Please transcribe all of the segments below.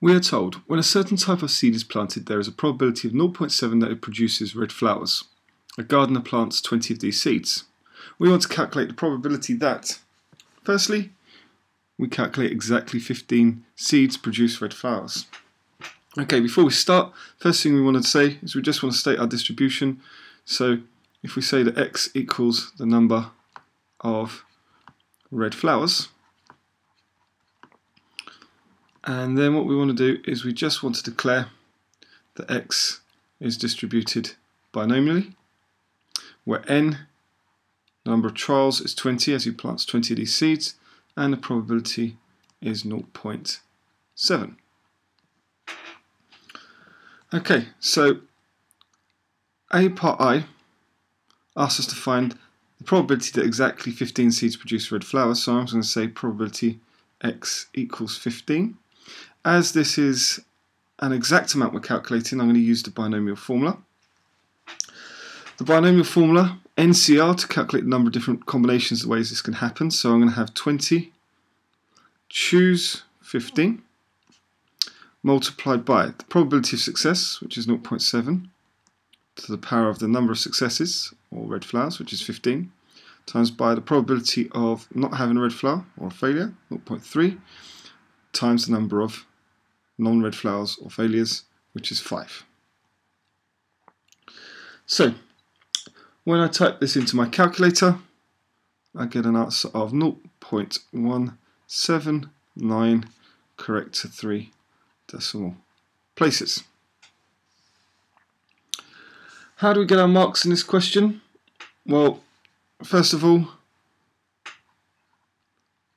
We are told when a certain type of seed is planted, there is a probability of 0.7 that it produces red flowers. A gardener plants 20 of these seeds. We want to calculate the probability that, firstly, we calculate exactly 15 seeds produce red flowers. Okay, before we start, first thing we want to say is we just want to state our distribution. So if we say that x equals the number of red flowers, and then what we want to do is we just want to declare that x is distributed binomially, where n, the number of trials, is 20 as he plants 20 of these seeds, and the probability is 0.7. Okay, so A part I asks us to find the probability that exactly 15 seeds produce red flowers, so I'm going to say probability x equals 15. As this is an exact amount we're calculating, I'm going to use the binomial formula. The binomial formula, Ncr, to calculate the number of different combinations of ways this can happen. So I'm going to have 20 choose 15 multiplied by the probability of success, which is 0.7, to the power of the number of successes, or red flowers, which is 15, times by the probability of not having a red flower, or a failure, 0.3, times the number of non-red flowers or failures, which is 5. So, when I type this into my calculator, I get an answer of 0.179, correct to 3 decimal places. How do we get our marks in this question? Well, first of all,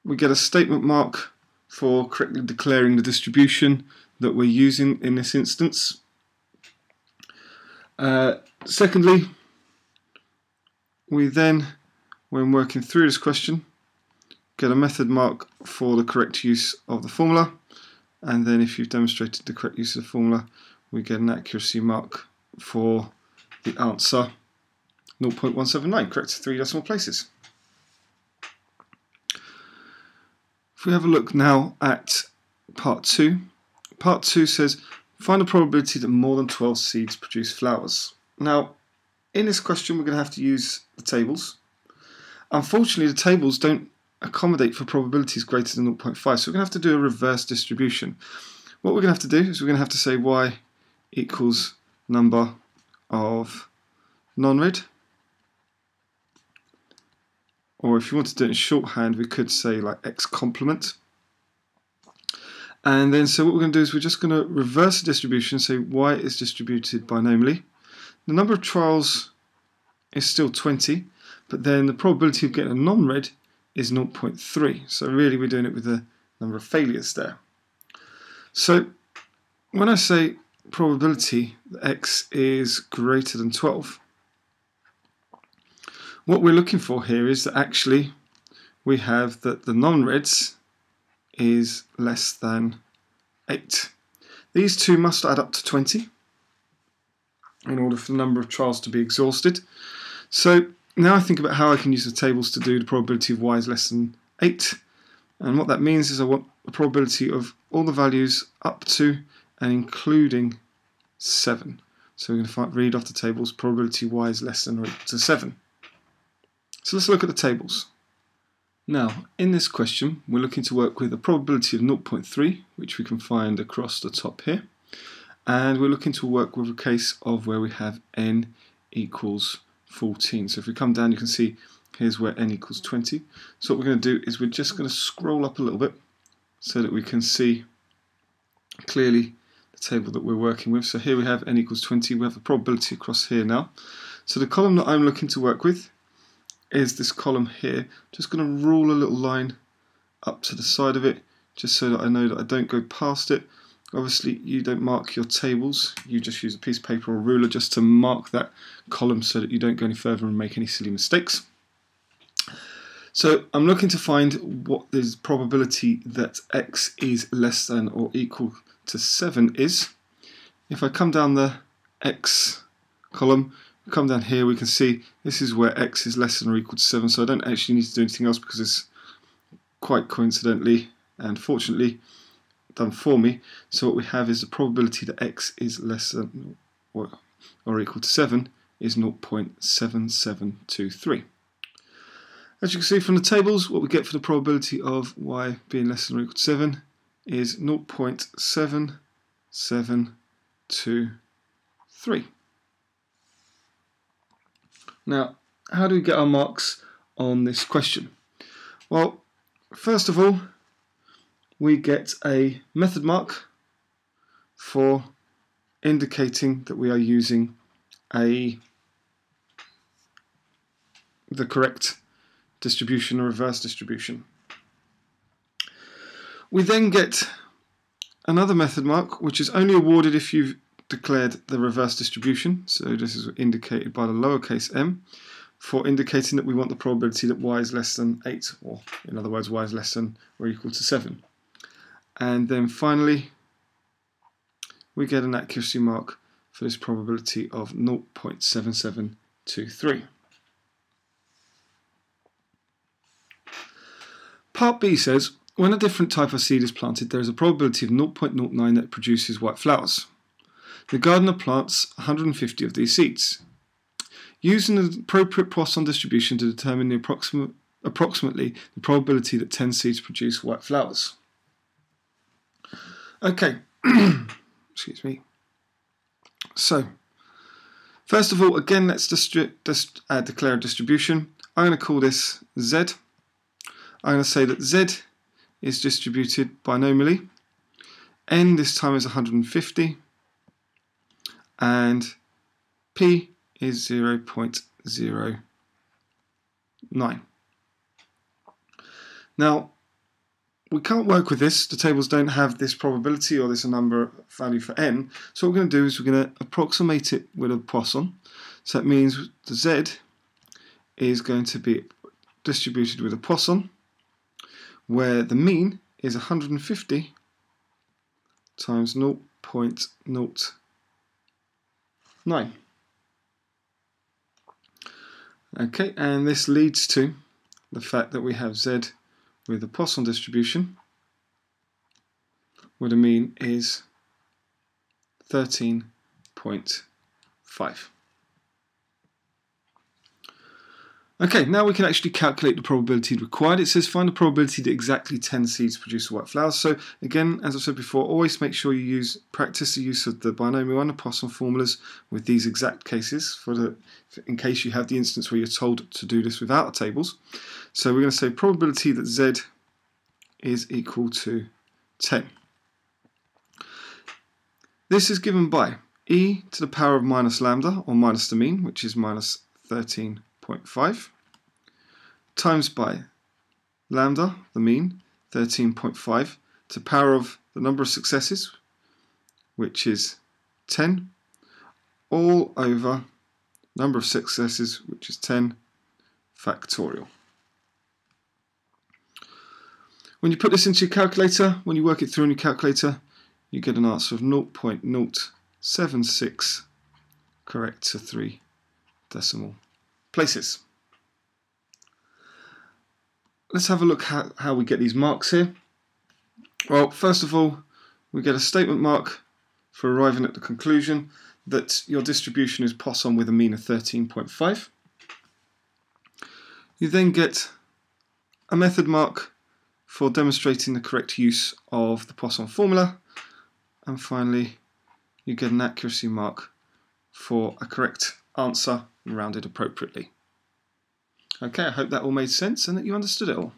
we get a statement mark for correctly declaring the distribution that we're using in this instance. Secondly, we then, when working through this question, get a method mark for the correct use of the formula, and then if you've demonstrated the correct use of the formula, we get an accuracy mark for the answer 0.179, correct to 3 decimal places. If we have a look now at part 2, part 2 says find the probability that more than 12 seeds produce flowers. Now, in this question we're going to have to use the tables. Unfortunately, the tables don't accommodate for probabilities greater than 0.5, so we're going to have to do a reverse distribution. What we're going to have to do is we're going to have to say y equals number of non-red, or if you want to do it in shorthand, we could say like x complement. And then so what we're going to do is we're just going to reverse the distribution, say y is distributed binomially. The number of trials is still 20, but then the probability of getting a non-red is 0.3. So really we're doing it with the number of failures there. So when I say probability that x is greater than 12, what we're looking for here is that actually we have that the non-reds is less than 8. These two must add up to 20 in order for the number of trials to be exhausted. So now I think about how I can use the tables to do the probability of y is less than 8. And what that means is I want the probability of all the values up to and including 7. So we're going to read off the tables probability y is less than or equal to 7. So let's look at the tables. Now, in this question, we're looking to work with a probability of 0.3, which we can find across the top here. And we're looking to work with a case of where we have n equals 14. So if we come down, you can see here's where n equals 20. So what we're going to do is we're just going to scroll up a little bit so that we can see clearly the table that we're working with. So here we have n equals 20. We have the probability across here now. So the column that I'm looking to work with is this column here. Just going to rule a little line up to the side of it just so that I know that I don't go past it. Obviously you don't mark your tables, you just use a piece of paper or a ruler just to mark that column so that you don't go any further and make any silly mistakes. So I'm looking to find what the probability that x is less than or equal to 7 is. If I come down the x column, come down here, we can see this is where x is less than or equal to 7, so I don't actually need to do anything else because it's quite coincidentally and fortunately done for me. So what we have is the probability that x is less than or equal to 7 is 0.7723. As you can see from the tables, what we get for the probability of y being less than or equal to 7 is 0.7723. Now, how do we get our marks on this question? Well, first of all, we get a method mark for indicating that we are using the correct distribution or reverse distribution. We then get another method mark, which is only awarded if you've declared the reverse distribution. So this is indicated by the lowercase m, for indicating that we want the probability that y is less than 8, or in other words, y is less than or equal to 7. And then finally, we get an accuracy mark for this probability of 0.7723. Part B says, when a different type of seed is planted, there is a probability of 0.09 that produces white flowers. The gardener plants 150 of these seeds. Using an appropriate Poisson distribution to determine the approximately the probability that 10 seeds produce white flowers. Okay, excuse me. So, first of all, again, let's declare a distribution. I'm going to call this Z. I'm going to say that Z is distributed binomially. N this time is 150. And P is 0.09. Now, we can't work with this. The tables don't have this probability or this number value for n. So what we're going to do is we're going to approximate it with a Poisson. So that means the Z is going to be distributed with a Poisson, where the mean is 150 times 0.09. Okay, and this leads to the fact that we have Z with a Poisson distribution, where the mean is 13.5. Okay, now we can actually calculate the probability required. It says find the probability that exactly 10 seeds produce a white flower. So again, as I said before, always make sure you practice the use of the binomial and the Poisson formulas with these exact cases, in case you have the instance where you're told to do this without the tables. So we're going to say probability that Z is equal to 10. This is given by e to the power of minus lambda, or minus the mean, which is minus 13.5, times by lambda, the mean, 13.5, to the power of the number of successes, which is 10, all over number of successes, which is 10 factorial. When you put this into your calculator, when you work it through in your calculator, you get an answer of 0.076 correct to 3 decimal places. Let's have a look at how we get these marks here. Well, first of all, we get a statement mark for arriving at the conclusion that your distribution is Poisson with a mean of 13.5. You then get a method mark for demonstrating the correct use of the Poisson formula, and finally you get an accuracy mark for a correct answer rounded appropriately. Okay, I hope that all made sense and that you understood it all.